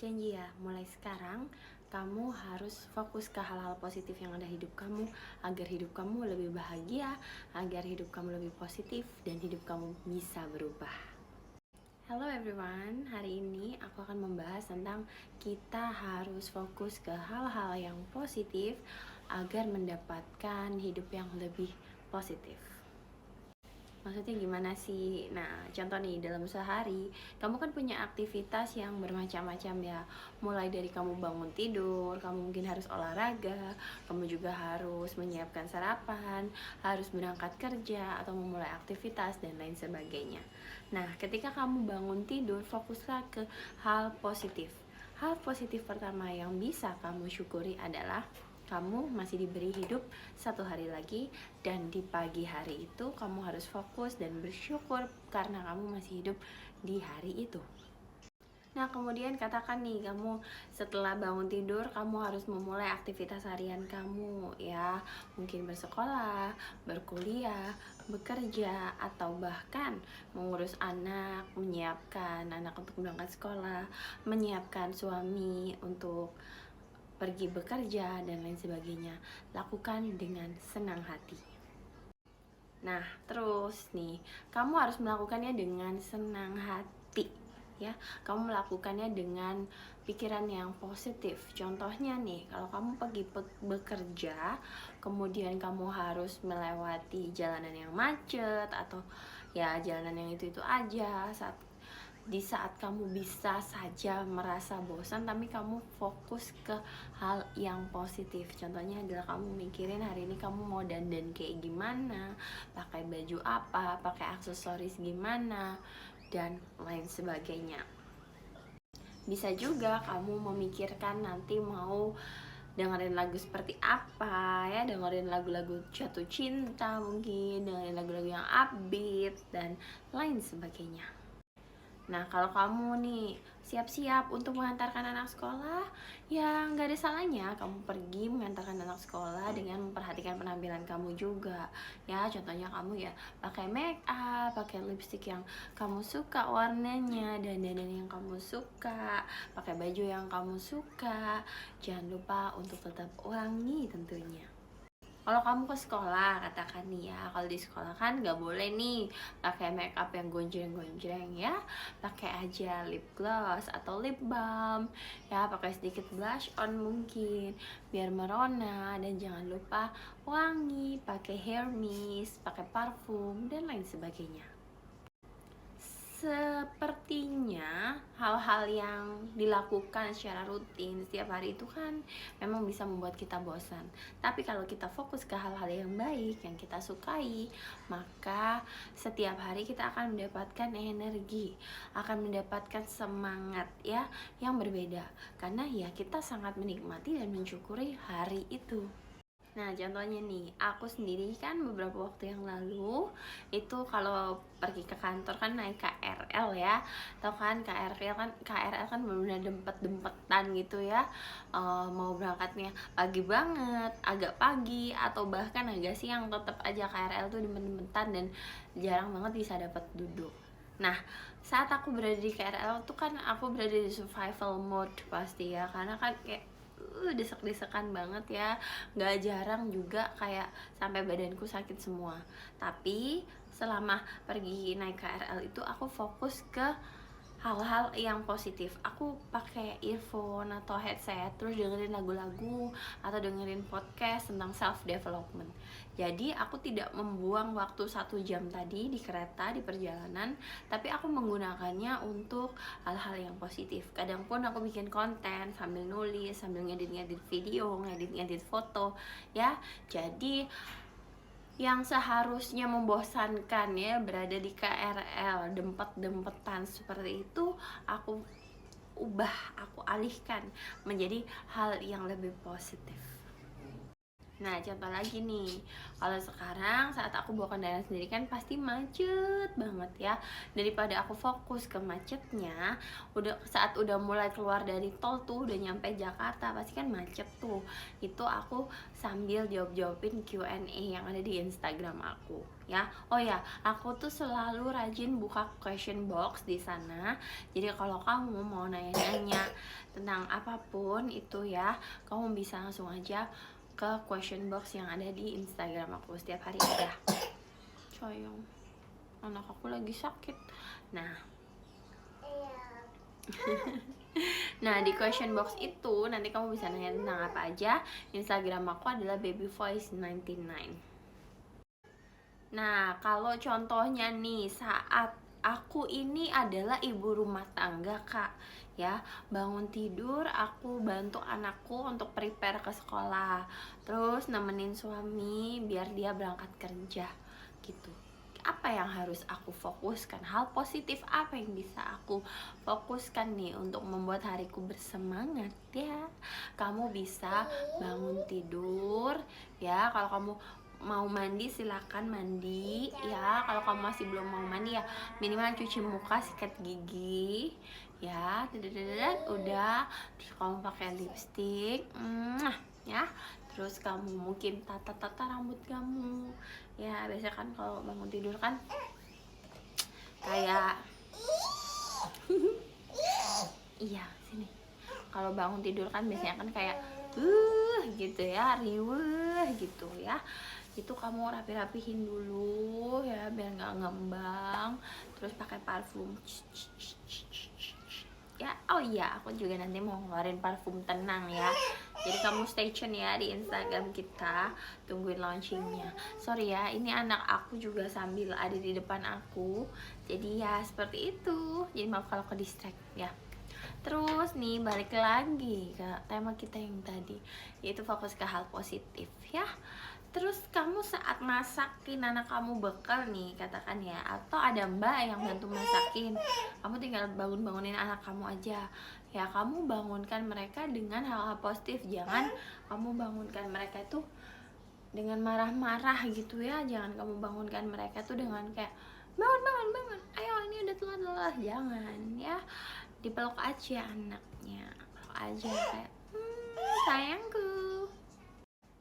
Janji ya, mulai sekarang kamu harus fokus ke hal-hal positif yang ada hidup kamu, agar hidup kamu lebih bahagia, agar hidup kamu lebih positif, dan hidup kamu bisa berubah. Hello everyone, hari ini aku akan membahas tentang kita harus fokus ke hal-hal yang positif agar mendapatkan hidup yang lebih positif. Maksudnya gimana sih? Nah, contoh nih, dalam sehari kamu kan punya aktivitas yang bermacam-macam ya. Mulai dari kamu bangun tidur, kamu mungkin harus olahraga, kamu juga harus menyiapkan sarapan, harus berangkat kerja atau memulai aktivitas dan lain sebagainya. Nah, ketika kamu bangun tidur, fokuslah ke hal positif. Hal positif pertama yang bisa kamu syukuri adalah kamu masih diberi hidup satu hari lagi, dan di pagi hari itu kamu harus fokus dan bersyukur karena kamu masih hidup di hari itu. Nah, kemudian katakan nih, kamu setelah bangun tidur kamu harus memulai aktivitas harian kamu ya. Mungkin bersekolah, berkuliah, bekerja, atau bahkan mengurus anak, menyiapkan anak untuk berangkat sekolah, menyiapkan suami untuk pergi bekerja, dan lain sebagainya. Lakukan dengan senang hati. Nah, terus nih, kamu harus melakukannya dengan senang hati ya. Kamu melakukannya dengan pikiran yang positif. Contohnya nih, kalau kamu pergi bekerja, kemudian kamu harus melewati jalanan yang macet atau ya jalanan yang itu aja, di saat kamu bisa saja merasa bosan, tapi kamu fokus ke hal yang positif. Contohnya adalah kamu mikirin hari ini kamu mau dandan kayak gimana, pakai baju apa, pakai aksesoris gimana, dan lain sebagainya. Bisa juga kamu memikirkan nanti mau dengerin lagu seperti apa ya, dengerin lagu-lagu jatuh cinta, mungkin dengerin lagu-lagu yang upbeat dan lain sebagainya. Nah, kalau kamu nih siap-siap untuk mengantarkan anak sekolah, ya nggak ada salahnya kamu pergi mengantarkan anak sekolah dengan memperhatikan penampilan kamu juga. Ya, contohnya kamu ya pakai make up, pakai lipstick yang kamu suka warnanya, dan dandan yang kamu suka, pakai baju yang kamu suka. Jangan lupa untuk tetap wangi tentunya. Kalau kamu ke sekolah, katakan nih ya, kalau di sekolah kan nggak boleh nih pakai make up yang gonjreng-gonjreng ya. Pakai aja lip gloss atau lip balm ya, pakai sedikit blush on mungkin biar merona, dan jangan lupa wangi, pakai hair mist, pakai parfum dan lain sebagainya. Sepertinya hal-hal yang dilakukan secara rutin setiap hari itu kan memang bisa membuat kita bosan. Tapi kalau kita fokus ke hal-hal yang baik, yang kita sukai, maka setiap hari kita akan mendapatkan energi, akan mendapatkan semangat ya yang berbeda. Karena ya kita sangat menikmati dan mensyukuri hari itu. Nah, contohnya nih, aku sendiri kan beberapa waktu yang lalu itu kalau pergi ke kantor kan naik KRL ya. Tahu kan KRL kan benar-benar dempet-dempetan gitu ya. Mau berangkatnya pagi banget, agak pagi atau bahkan agak siang, tetap aja KRL tuh dempet-dempetan dan jarang banget bisa dapat duduk. Nah, saat aku berada di KRL tuh kan aku berada di survival mode pasti ya, karena kan kayak desek-desekan banget ya, nggak jarang juga kayak sampai badanku sakit semua. Tapi selama pergi naik KRL itu aku fokus ke hal-hal yang positif. Aku pakai earphone atau headset terus dengerin lagu-lagu atau dengerin podcast tentang self development. Jadi aku tidak membuang waktu 1 jam tadi di kereta, di perjalanan, tapi aku menggunakannya untuk hal-hal yang positif. Kadang pun aku bikin konten sambil nulis, sambil ngedit-ngedit video, ngedit-ngedit foto ya. Jadi yang seharusnya membosankan ya berada di KRL dempet-dempetan seperti itu, aku aku alihkan menjadi hal yang lebih positif. Nah, contoh lagi nih, kalau sekarang saat aku bawa kendaraan sendiri kan pasti macet banget ya. Daripada aku fokus ke macetnya, saat udah mulai keluar dari tol tuh, udah nyampe Jakarta pasti kan macet tuh. Itu aku sambil jawab-jawabin Q&A yang ada di Instagram aku ya. Oh ya, aku tuh selalu rajin buka question box di sana. Jadi kalau kamu mau nanya-nanya tentang apapun itu ya, kamu bisa langsung aja ke question box yang ada di Instagram aku setiap hari ya. Sayang, anak aku lagi sakit. Nah, di question box itu nanti kamu bisa nanya tentang apa aja. Instagram aku adalah babyvoice99. Nah, kalau contohnya nih, saat aku ini adalah ibu rumah tangga, Kak, ya, bangun tidur aku bantu anakku untuk prepare ke sekolah, terus nemenin suami biar dia berangkat kerja gitu. Apa yang harus aku fokuskan? Hal positif apa yang bisa aku fokuskan nih untuk membuat hariku bersemangat ya? Kamu bisa bangun tidur ya, kalau kamu mau mandi silakan mandi ya. Kalau kamu masih belum mau mandi ya minimal cuci muka, sikat gigi ya. Udah, terus kamu pakai lipstick ya. Terus kamu mungkin tata rambut kamu ya. Biasanya kan kalau bangun tidur kan kayak iya sini, kalau bangun tidur kan biasanya kan kayak gitu ya, riweh gitu ya. Itu kamu rapi-rapihin dulu ya biar nggak ngembang. Terus pakai parfum ya. Oh iya, aku juga nanti mau ngeluarin parfum tenang ya. Jadi kamu stay tune ya di Instagram kita, tungguin launchingnya. Sorry ya, ini anak aku juga sambil ada di depan aku, jadi ya seperti itu. Jadi maaf kalau ke distract ya. Terus nih balik lagi ke tema kita yang tadi, yaitu fokus ke hal positif ya. Terus kamu saat masakin anak kamu bekal nih katakan ya, atau ada mbak yang bantu masakin, kamu tinggal bangunin anak kamu aja ya. Kamu bangunkan mereka dengan hal-hal positif, jangan kamu bangunkan mereka itu dengan marah-marah gitu ya. Jangan kamu bangunkan mereka tuh dengan kayak bangun, ayo ini udah telat, jangan ya. Dipeluk aja anaknya, peluk aja kayak sayangku,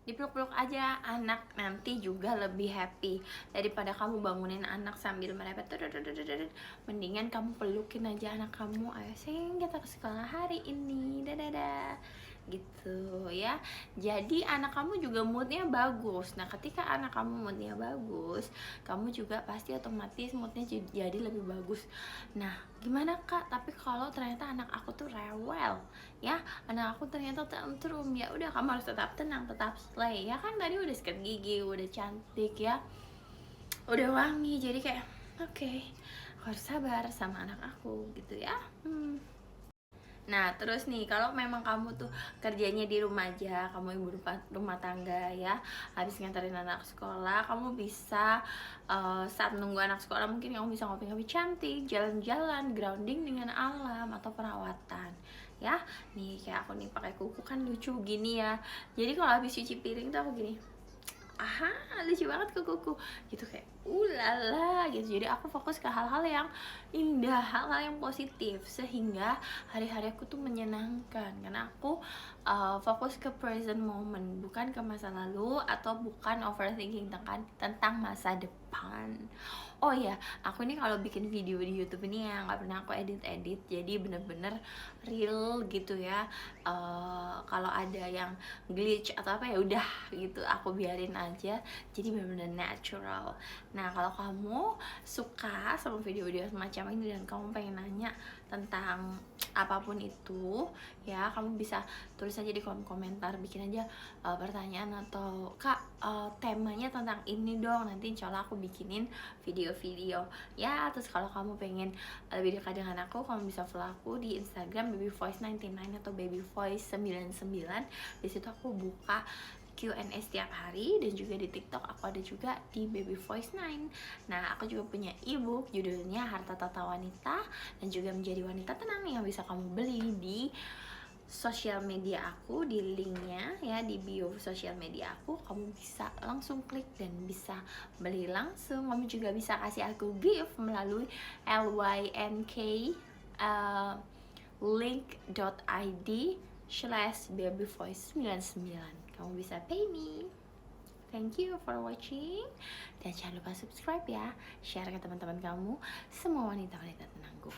dipeluk-peluk aja anak, nanti juga lebih happy daripada kamu bangunin anak sambil merepet. Mendingan kamu pelukin aja anak kamu, ayo sayang kita ke sekolah hari ini, dadah gitu ya. Jadi anak kamu juga moodnya bagus. Nah ketika anak kamu moodnya bagus, kamu juga pasti otomatis moodnya jadi lebih bagus. Nah gimana Kak, tapi kalau ternyata anak aku tuh rewel ya, anak aku ternyata tantrum, ya udah kamu harus tetap tenang, tetap slay ya kan. Tadi udah sikat gigi, udah cantik ya, udah wangi, jadi kayak oke, harus sabar sama anak aku gitu ya. Nah terus nih, kalau memang kamu tuh kerjanya di rumah aja, kamu ibu rumah tangga ya, habis nganterin anak sekolah, kamu bisa saat nunggu anak sekolah mungkin kamu bisa ngopi-ngopi cantik, jalan-jalan, grounding dengan alam atau perawatan ya. Nih kayak aku nih pakai kuku kan lucu gini ya, jadi kalau habis cuci piring tuh aku gini, aha lucu banget kukuku gitu, kayak ulala gitu. Jadi aku fokus ke hal-hal yang indah, hal-hal yang positif, sehingga hari-hari aku tuh menyenangkan karena aku fokus ke present moment, bukan ke masa lalu atau bukan overthinking tentang masa depan. Oh iya, aku nih kalau bikin video di YouTube ini ya nggak pernah aku edit, jadi bener-bener real gitu ya. Kalau ada yang glitch atau apa ya udah gitu, aku biarin aja, jadi bener-bener natural. Nah kalau kamu suka sama video-video semacam ini dan kamu pengen nanya tentang apapun itu ya, kamu bisa tulis aja di kolom komentar, bikin aja pertanyaan atau Kak temanya tentang ini dong, nanti insya Allah aku bikinin video-video ya. Terus kalau kamu pengen lebih dekat dengan aku, kamu bisa follow aku di Instagram babyvoice99 atau babyvoice99. Di situ aku buka Q&A setiap hari, dan juga di TikTok aku ada juga di babyvoice9. Nah aku juga punya ebook judulnya Harta Tata Wanita dan juga Menjadi Wanita Tenang yang bisa kamu beli di sosial media aku, di linknya ya di bio sosial media aku. Kamu bisa langsung klik dan bisa beli langsung. Kamu juga bisa kasih aku gift melalui lynk link.id/babyvoice99. Kamu bisa pay me. Thank you for watching, dan jangan lupa subscribe ya, share ke teman-teman kamu, semua wanita-wanita tenangku.